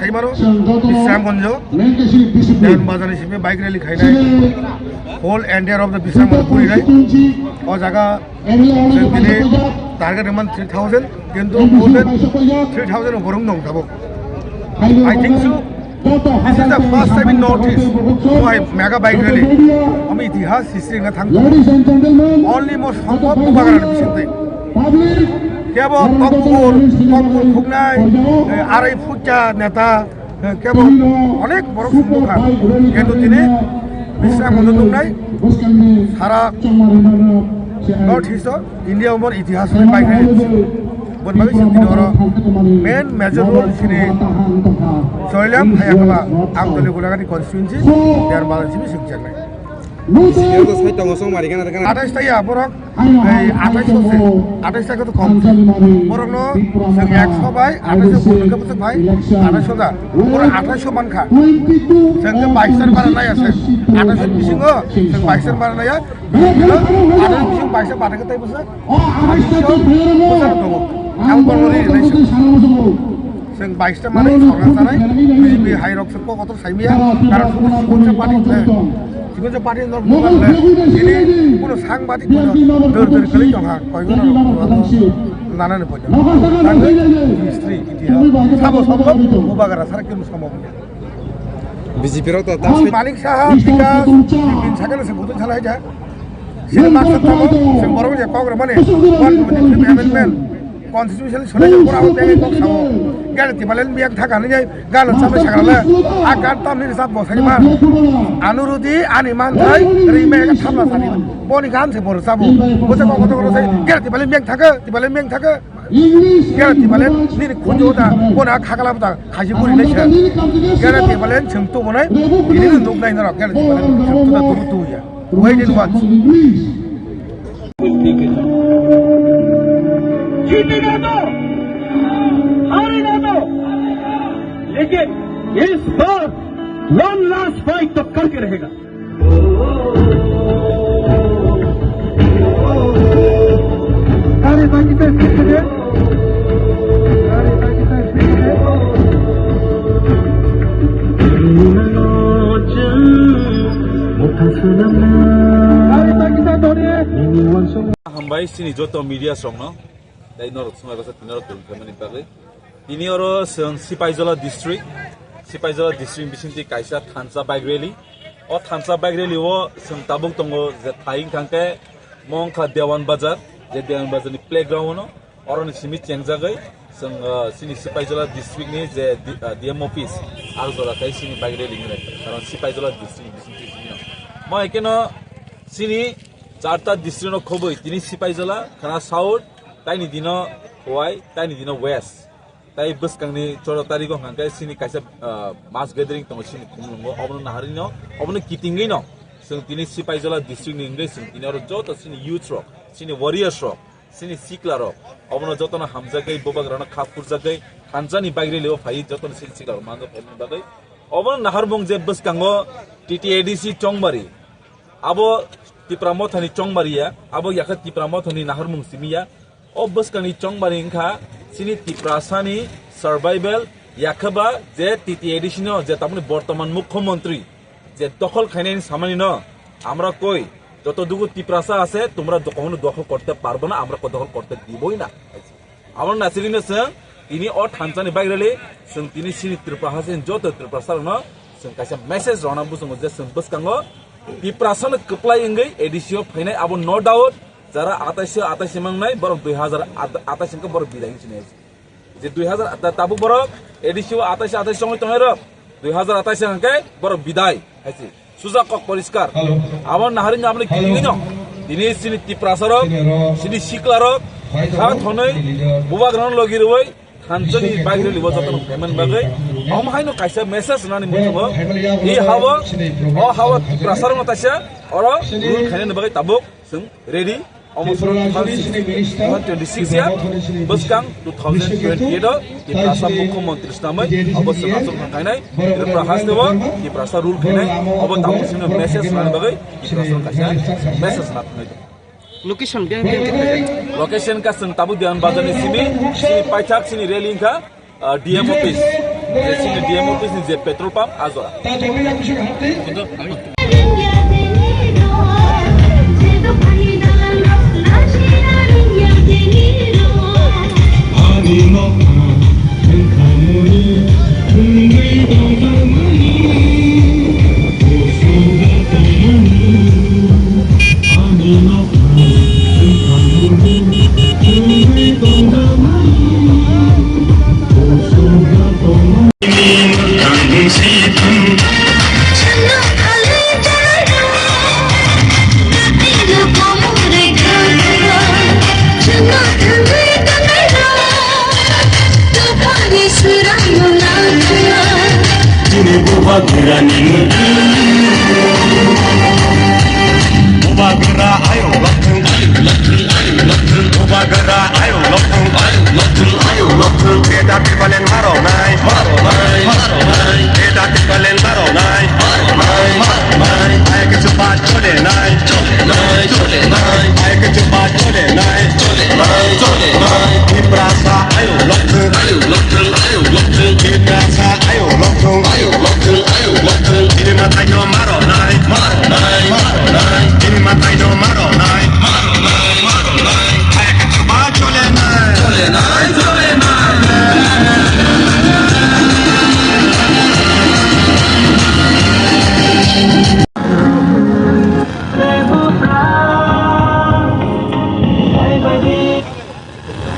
साइमारो बिश्रामगंज देन बाजारनि सिमे बाइक रैली खाइनाय whole entire of the Bishramganj पुरिनाय ओ जागा जों दिनै टार्गेट इमान 3000 किन्तु मोर देन 3000 गरम दं दाबो I think so this is the first time in Northeast why mega bike rally আমি ইতিহাস হিস্ট্রি না থাকবো only more সম্ভব উপকারের বিষয়তে কেবল তকপুর খুগনাই আড়াই ফুটা নেতা কেবল অনেক বড় সংখ্যা কিন্তু তিনি বিশ্রামগঞ্জ দংনাই সারা নর্থ ইস্ট ইন্ডিয়া উপর ইতিহাস বাইক রেলি बनबागै जों दिनै हराव मेन मेजर रोल सिनि जयलाम हायाखला आं दले गुलागानि कन्स्टिट्युएन्सि देर बालासिबो सिंजांनाय सिगां तो साइट दङ सं मारिगान आरो 28 ताया बरक 28 ताखौ तो कम बरकनो जों 100 बाय 28 बरकखौ बोथ भाई 28 दा बरक 28 मानखा जों 22 जन बारा नायासै 28 बिसिङो जों 22 जन बारा नाया बिदिनो 28 बिसिङ 22 बानायखौ ताइ बोसो 28 दङ आं बरनरि रिलेसन जों 22 टा माने सरकार जानाय बिजेपि हाइ रक सकको कत साइमिया कारण सुबुंसा पार्टी जिकुनु पार्टी नर बुंबाले दिनै कुनो सांबादिक दर कलै दंहा कयगन नानानो पयदा तांगै हिस्ट्री इतिहास साबो सम्भव उबागारा सारा केनु सम्भव बीजेपी रो तो मानिक साहा विकास बिन सागले से बुतन छलाय जा सिल मार्क्स थामो जों बरं जे कांग्रेस माने 1 एमेन्डमेन्ट कन्स्टिट्यूशन सोलायनो पराव बेगे कक साव गारति बालेन बियाक थाखानो जाय गानो साबे सागराले आगार तामनि साब बसानि मान अनुरुदि आनि मानथाय रिमेगा थामला सानि बनि गान से बर साबो बोसे कक कत करसै गारति बालेन बियाक थाखो तिबालेन बियाक थाखो गारति बालेन नि खुजोदा बना खागलाबदा खाजि बुरि नायसो गारति बालेन सोंतो बनाय बिनि नुनाय न गारति बालेन सोंतो दुबुतुया वेट इन वाच जीतेगा तो हारेगा तो लेकिन इस बार वन लास्ट फाइट तो करके रहेगा हमबाय सिनि जतो मीडिया संग दाइ नरक समाय बासा तिनर तुलखामनि बागै तिनि अरो जों सिपाइजला डिस्ट्रिक्ट बिसिंति काइसा थानसा बाइक रैली ओ थानसा बाइक रैली ओ जों ताबुक दंगो जे थाइं थांके मंखा देवान बाजारनि प्लेग्राउन्ड अरनि सिमि चेंजागै जों सिनि सिपाइजला डिस्ट्रिक्टनि जे डीएम अफिस आलजरा काइ सिनि बाइक रैली नि कारण सिपाइजला डिस्ट्रिक्ट बिसिंति सिनि म एकेनो सिनि चारटा डिस्ट्रिक्टनो खबै तिनि सिपाइजला खाना साउथ ताइनि दिनो हवाई ताइनि दिनो वेस्ट ताइ बसकांनि 14 तारिखआव हांकाय सिनि काइसा मास गैदरिंग दङ सिनि खुमलंगो अबनो नाहारिनो अबनो किटिंगै न जों तिनि सिपाइजला डिस्ट्रिक्टनि इंग्लिश जों तिनि आरो जत सिनि युथ रक सिनि वारियर्स रक सिनि सिक्ला रक अबनो जतनो हामजागै बोबाग्रानो खाफुरजागै खानजानि बाइग्रेलियाव फाइ जतनो सिनि सिक्ला मांगो फेमन बागै अबनो नाहारबुं जे बसकांगो टीटीएडीसी चंगबारि आबो तिप्रामथानि चंगबारिया आबो याखा तिप्रामथानि नाहारमुं सिमिया ओ बसकानि चंगबारि इंखा सिनि तिप्रासानि सार्भाइवेल याखबा जे टीटीएडीसी जे तामनि बर्तमान मुख्यमंत्री जे दखल खाइनायनि सामानि न আমরা কই যতটুকু তিপ্রাসা আছে তোমরা কখনো দখল করতে পারবে না আমরা দখল করতে দিবই না আমার নাসিরিনে সং তিনি ও থানসানি বাইরেলে সং তিনি সিনি ত্রিপ্রাসান যত ত্রিপ্রাসাर न सं कासे मेसेज रना बुसंगो जे सं बसकांगो तिप्रासन कप्लाय इंगै एडिसियो फैनाय आबो नो डाउट जरा 28 मंगनाय बर 2028 को बर बिदाय सिने जे 2000 ताबु बर एडिसियो 28 समय तमेर 2028 अंके बर बिदाय हाइसि सुजाक परिष्कार आबो नाहारिन आबले किलिनो दिनै सिनि तिप्रासारक सिनि सिक्लारक खा थनै बुबाग्रान लगिरबै खानजनि बागरे लिबो जतन पेमेन्ट बागै हमहायनो काइसा मेसेज नानि मुथुमो इ हावा ओ हावा तिप्रासारन तासे अर खायने बागै ताबुक जों रेडी अमसर 2026 या बसकां 2028 तिप्रासा मुख्यमंत्री नामै अबसर आसन खायनाय तिप्राहास देबो तिप्रासा रुल खायनाय अब ताबुक सिनो मेसेज नानि बागै तिप्रासा काइसा मेसेज नाथनाय लोकेशन का संग ताबु दियान बाजारनि सिमी सिनि पाइथाक सिनि रेलिंग का DM office sini DMO office ni je petrol pump azora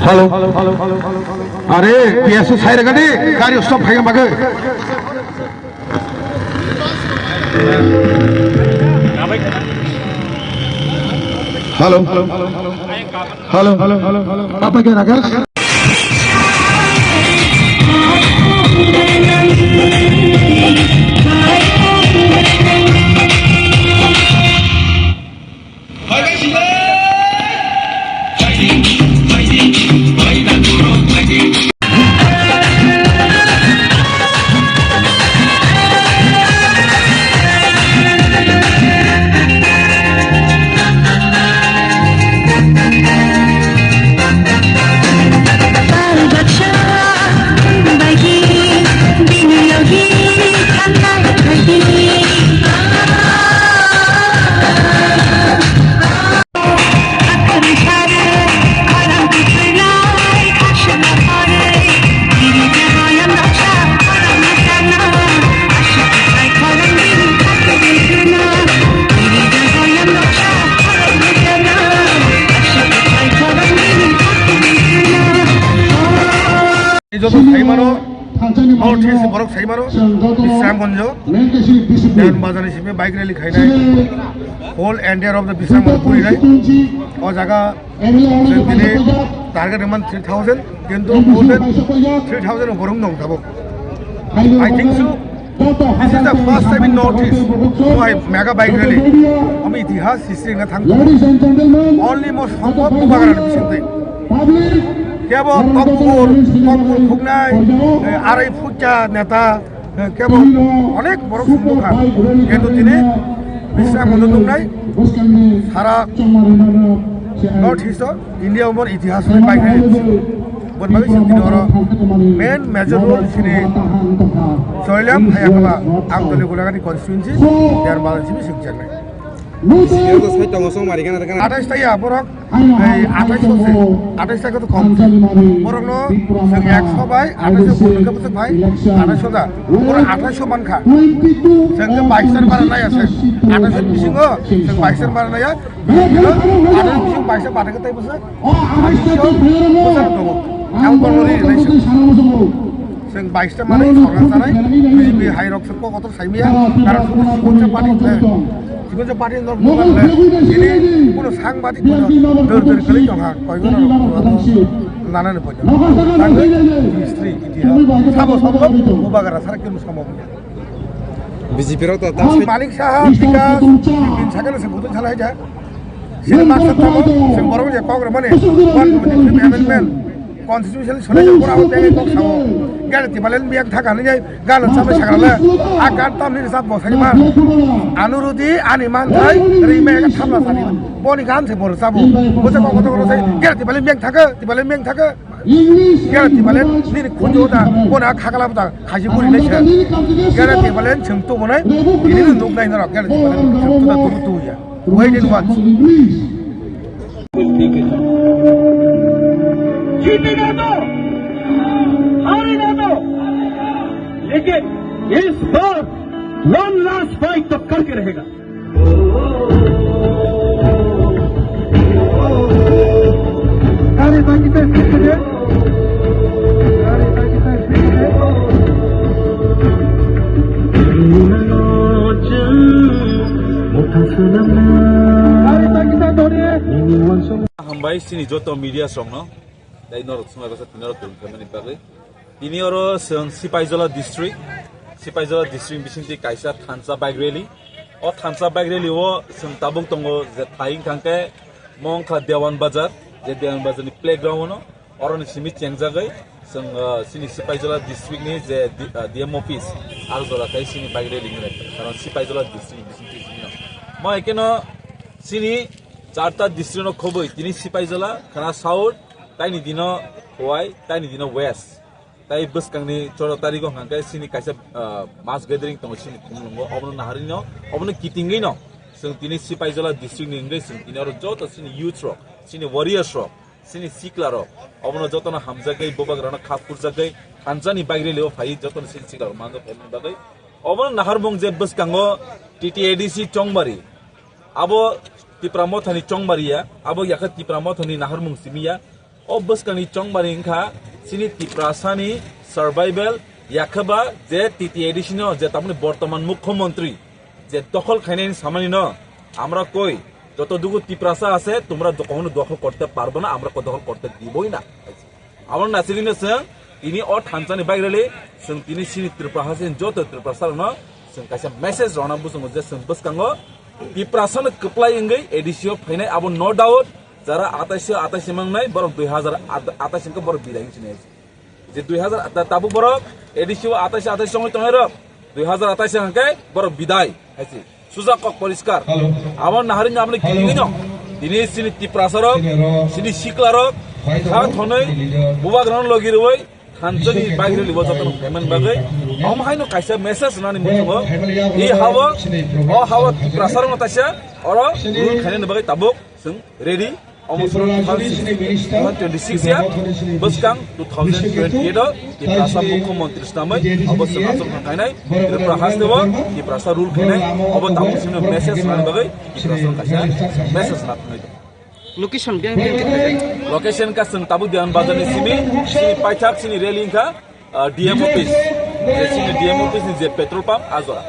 hello अरे पियासो साइड गदे गाड़ी स्टॉप खाइगा बागे हेलो apa kira guys যত সাইমানো নর্থ ইস্ট বরফ সাইমানো বিশ্রামগঞ্জ দেওয়ান বাজার হিসেবে বাইক র্যালি খাইনাই whole entire of the Bishramganj পুরিনাই ও জায়গা দিনে টার্গেট ইমান 3000 কিন্তু মোর দেন 3000 উপর দং থাকব I think so This is the first time in Northeast so I mega bike rally আমি ইতিহাস হিস্ট্রি না থাকব অলমোস্ট সম্ভব বাগানের বিষয়তে কেবল তৎপর খুগনাই আড়াই ফুটা নেতা কেবল অনেক বড় সম্মুখা কিন্তু তিনি বিশ্রাম নাই সারা নর্থ ইস্ট ইন্ডিয়া উপর ইতিহাস বাইক বনবাগি তিনি মেন মেজর রোল তিনি জয়লাম হায়াকলা আমতলি গোলাঘাটি কনস্টিটুয়েন্সি দেয়ার বাজার শিখছেন Sikiro saitong osong mari kana kana. 28 টাইয়া বরক এই 28 টাকা তো কম বরক নো 100 ভাই 28 বছর ভাই 28 দা ওরা 28 মান খা সঙ্গে 22 বাড়া নাই আছে 28 বিসিং সঙ্গে 22 বাড়া নাই 28 বিসিং 22 বাড়া কত বছর 28 তো আম বলরি রিলেশন जों 22টা মানে সরকার জানাই বিজেপি হাই রক্স কত সাইমিয়া কারণ সুবুঞ্জা পার্টি সুবুঞ্জা পার্টি নর ini কোনো সাংবাদিক দরদর করে জহা কয়জন নানান পর্যন্ত হিস্ট্রি ইতিহাস সব উবাগারা সারা কেন সম্ভব না বিজেপির তো মালিক সাহেব বিকাশ তিন সাকালে সে বুঝন চালাই যায় সে মাস্টার থামো সে বড় যে কংগ্রেস মানে ওয়ান কমিটি অ্যামেন্ডমেন্ট কনস্টিটিউশন সরে পড়া হতে কক সামো গাড়ি তিবালেন বিয়াক থাকানি যাই গালন সামনে সাগালে আকার তামনি সাব বসানি মান আনুরুদি আনি মান থাই রিমে থামলা সানি বনি গান সে বড় সাবু বুঝে কত কত গাড়ি তিবালেন বিয়াক থাকে Kaya tibalen ni kunjo da kona khakala da khaji puri le cha. Kaya tibalen chengtu monai ini nuk nai na kaya tibalen chengtu da tu ya. Wait and watch. जीतेगा तो हारेगा तो लेकिन इस बार वन लास्ट फाइट तो करके रहेगा Hambai sini joto media song no. Dai norok sungai bahasa tinorok turun kemana pakai. Ini orang Sipaijola district bisinti kaisa Thansa bike rally. Oh Thansa bike rally wo seng tabung tongo je thaing kangke mong kha Dewan Bazar ni playground no. Orang ni simi ceng jagai seng sini Sipaijola district ni je DM office. Algola kai sini bike rally ni rek. Karena Sipaijola district bisinti sini no. Mau ekeno sini charta district no khoboi tini Sipaijola karena south taini dino Hawaii taini dino west. Tai bus kangni 14 tarikh hangkai sini kaisa mass gathering tongo sini kumlungo obno nahari no obno kitingi no sing tini Sipaijola district ni ngai sing tini aro joto sini youth rock sini warriors rock sini sikla rock obno joto na hamjagai bobag rana khapur jagai khanjani bagre leo phai joto sini sikla mando pemon bagai obno naharbong je bus kango TTADC chongbari abo tipramo thani chongbaria abo yakha tipramo thani naharmung simia o bus kani chongbari ingkha sini tiprasani survival yakhaba je TTADC no je tamni বর্তমান মুখ্যমন্ত্রী যে দখল খাইনি সামানি ন আমরা কই যতটুকু তিপ্রাসা আছে তোমরা কখনো দখল করতে পারবে না আমরা দখল করতে দিবই না আমার নাসিরিনে সং তিনি ও থানসানি বাইরেলে সং তিনি সিনি ত্রিপ্রাসান যত ত্রিপ্রাসার ন সং কাইসা মেসেজ রনা বুসং যে সং বসকাঙ্গো তিপ্রাসান কপ্লাই ইংগै এডিসিও ফাইনাই আবো নো ডাউট যারা 28 মাংনাই বরং 2028 কে বড় বিদায় চিনে যে 2000 তাবু বড় এডিসিও 28 সময় তমের 2028 হাঙ্কে বড় বিদায় আছে সুজাকক পরিষ্কার আমার নাহারিন আপনি কিনি ন দিনে সিনি তিপ্রাসারক সিনি সিকলারক খা থनै বুবাগ্রহণ লগিরবই খানজনি বাইরে লিব যতন পেমেন্ট বাগৈ আমহাইনো কাইসা মেসেজ নানি মুজব এই হাওয়া ও হাওয়া তিপ্রাসারক তাইসা অর রুল খাইনে বাগৈ তাবুক जों ready almost 2026 ya buskang 2028 di prasa mukhomantri stamai abo sengason khainai di prahas dewa di prasa rule khainai abo tamu sini message nan bagai di prasa kasya message nan khainai location ka seng tabu Dewan Bazar ni sini paichak sini railing ka DM office sini DM office ni je petrol pump azora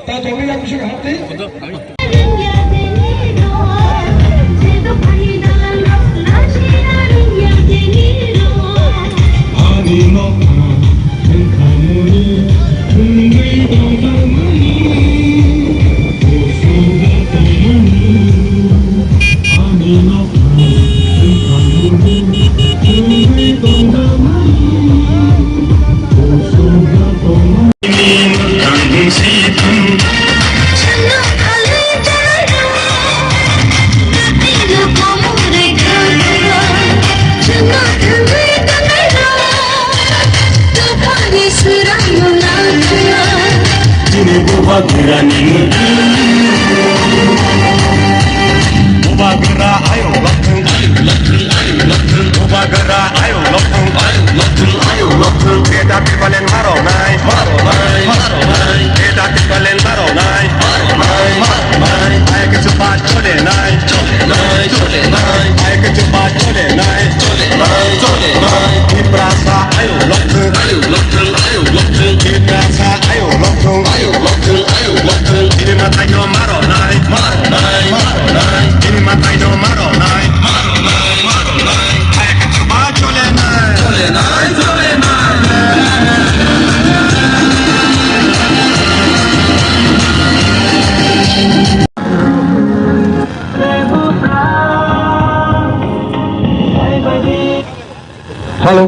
Halo.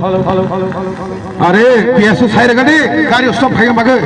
Are, biasa saya regane, kari stop hayang bagai.